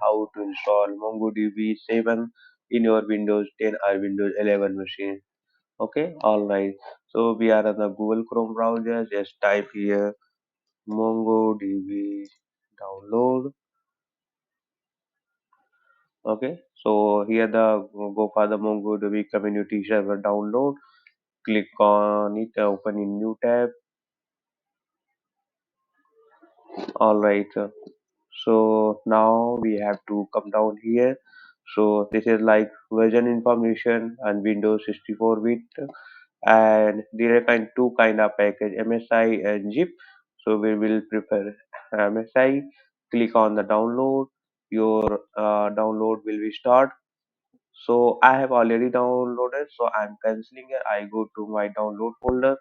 how to install MongoDB 7 in your Windows 10 or Windows 11 machine. Okay, alright. So we are on the Google Chrome browser. Just type here MongoDB download. Okay, so here the go for the MongoDB community server download. Click on it, open in new tab. Alright. So now we have to come down here. So this is like version information and Windows 64-bit and there are two kind of package MSI and zip. So we will prefer MSI. Click on the download. Your download will be start. So I have already downloaded. So I'm canceling it. I go to my download folder.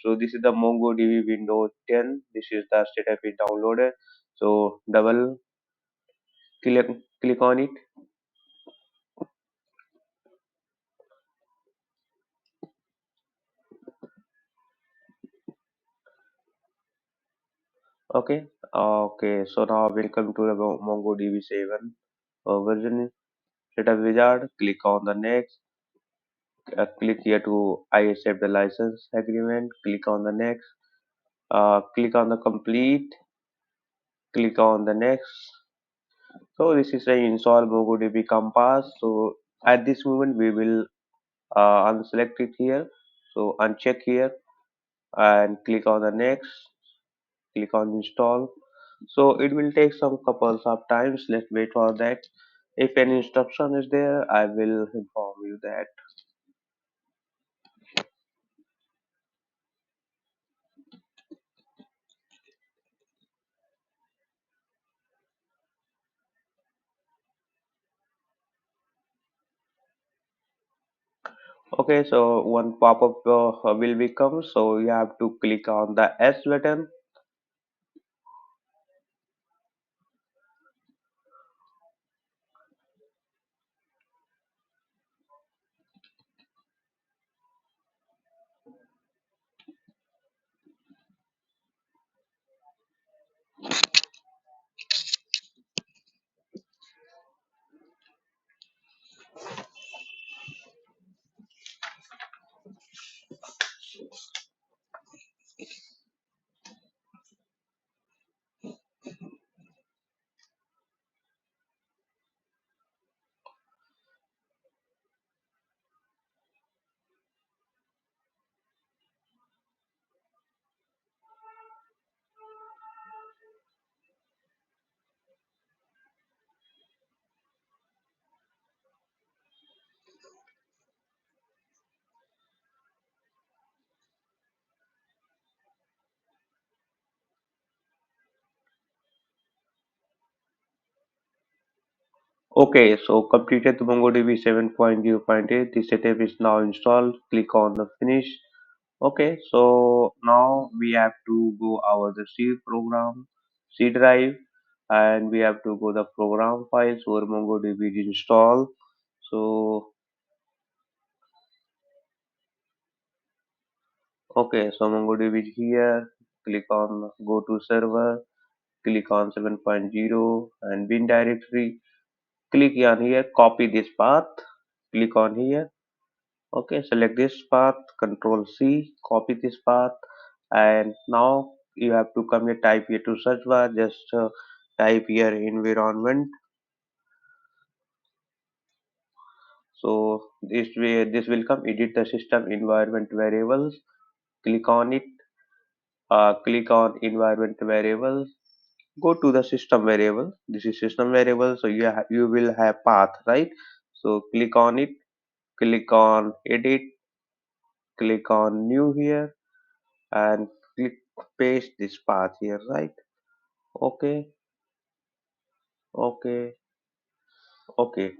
So this is the MongoDB Windows 10. This is the setup is downloaded. So double click on it. Okay. Okay. So now welcome to the MongoDB 7 version setup wizard. Click on the next. Click here to I accept the license agreement. Click on the next. Click on the complete. Click on the next. So this is a install MongoDB Compass. So at this moment we will unselect it here. So uncheck here and click on the next. Click on install. So it will take some couples of times. Let's wait for that. If any instruction is there, I will inform you that. Okay, so one pop-up will become. So you have to click on the S button. Okay, so completed the MongoDB 7.0.8. The setup is now installed. Click on the finish. Okay, so now we have to go our the C program, C drive, and we have to go the program files where MongoDB is installed. So okay, so MongoDB is here. Click on go to server. Click on 7.0 and bin directory. Click on here. Copy this path. Click on here. Okay, select this path. Control C. Copy this path and now you have to come here, type here to search bar, just type here environment. So this will come, edit the system environment variables. Click on it. Click on environment variables. Go to the system variable. This is system variable, so you will have path, right? So click on it. Click on edit. Click on new here and click paste this path here, right? Okay. Okay. Okay,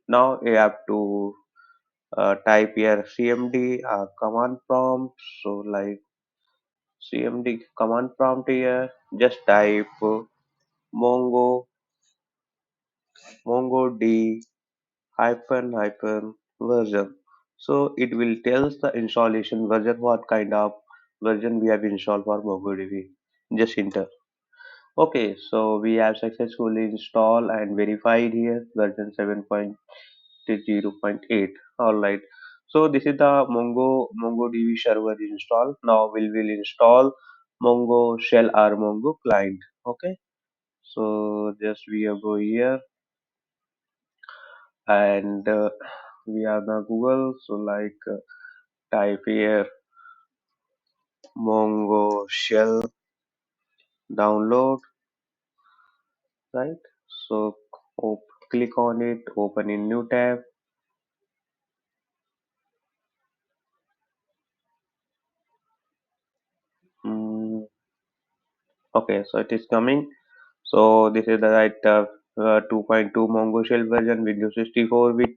now you have to type here cmd command prompt. So like cmd command prompt here, just type mongo mongo d hyphen version. So it will tells the installation version, what kind of version we have installed for MongoDB. Just enter. Okay, so we have successfully installed and verified here version 7.0.8. All right. So this is the MongoDB server installed. Now we will install Mongo shell or Mongo client. Okay. So just we will go here and we have the Google. So type here Mongo shell download, right? So click on it, open in new tab. Mm, okay, so it is coming. So this is the right 2.2 Mongo shell version, Windows 64 with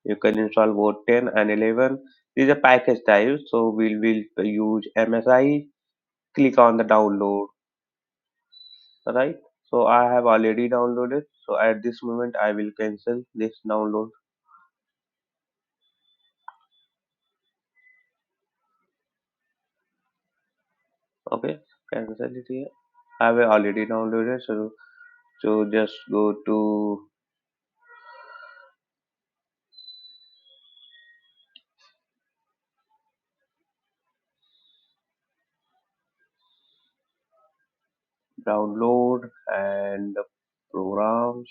you can install both 10 and 11. This is a package type, so will use MSI. Click on the download, right? So I have already downloaded. So at this moment I will cancel this download. Okay, cancel it here. I have already downloaded. So just go to download and the programs.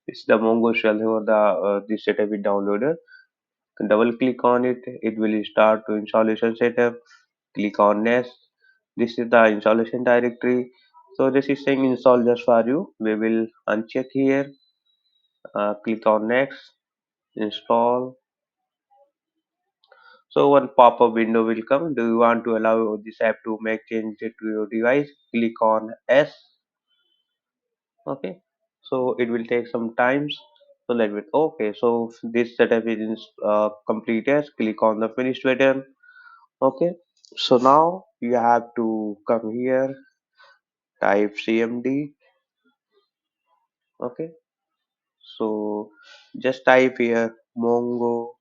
It's the Mongo shell or the this setup is downloaded. Double click on it. It will start to installation setup. Click on next. This is the installation directory. So this is saying install just for you. We will uncheck here. Click on next. Install. So one pop-up window will come. Do you want to allow this app to make changes to your device? Click on S. Okay, so it will take some times, so let me okay, so this setup is completed. Click on the finish button. Okay, so now you have to come here, type cmd. Okay, so just type here mongo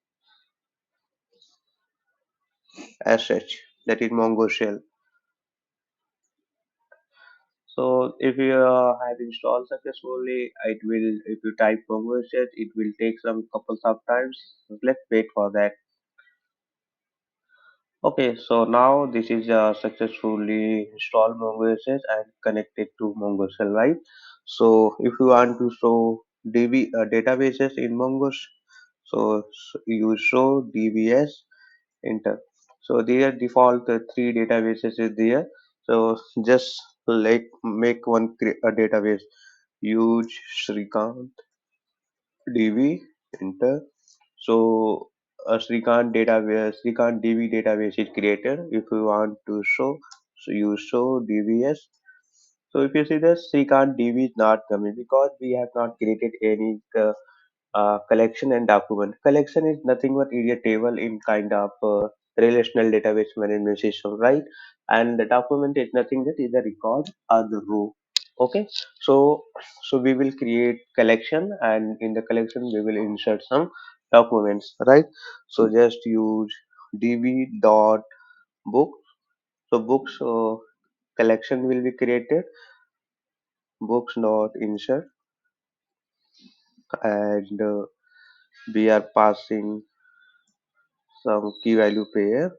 sh, that is mongo shell. So if you have installed successfully, it will, if you type mongo sh, it will take some couple of times. Let's wait for that. Okay, so now this is successfully installed MongoDB and connected to Mongo shell, right? So if you want to show databases in Mongo, you show DBS enter. So there default three databases is there. So just like make a database. Use Shrikant DB enter. So a Srikant DB database is created. If you want to show, so you show DBS. So if you see this, Srikant DB is not coming because we have not created any collection and document. Collection is nothing but is a table in kind of relational database management system, right? And the document is nothing that is a record or the row. Okay, so we will create collection, and in the collection we will insert some documents, right? So just use db dot book. So books collection will be created. Books dot insert, and we are passing some key value pair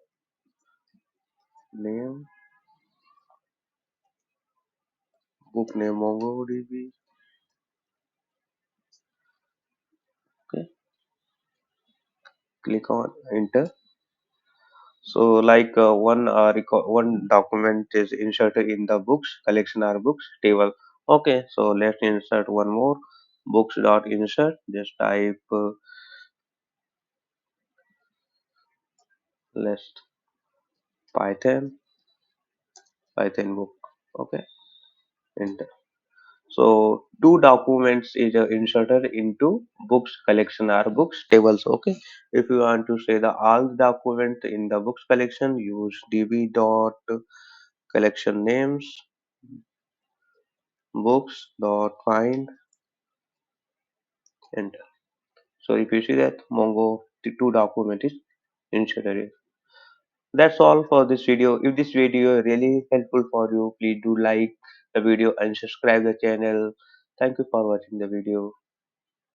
name, book name MongoDB. Okay, click on enter. So one document is inserted in the books collection or books table. Okay, so let's insert one more. Books dot insert. Just type list Python book. Okay, enter. So two documents is inserted into books collection or books tables. Okay, if you want to say the all document in the books collection, use db dot collection names books dot find enter. So if you see that Mongo the two document is inserted. That's all for this video. If this video really helpful for you, please do like, the video and subscribe the channel. Thank you for watching the video.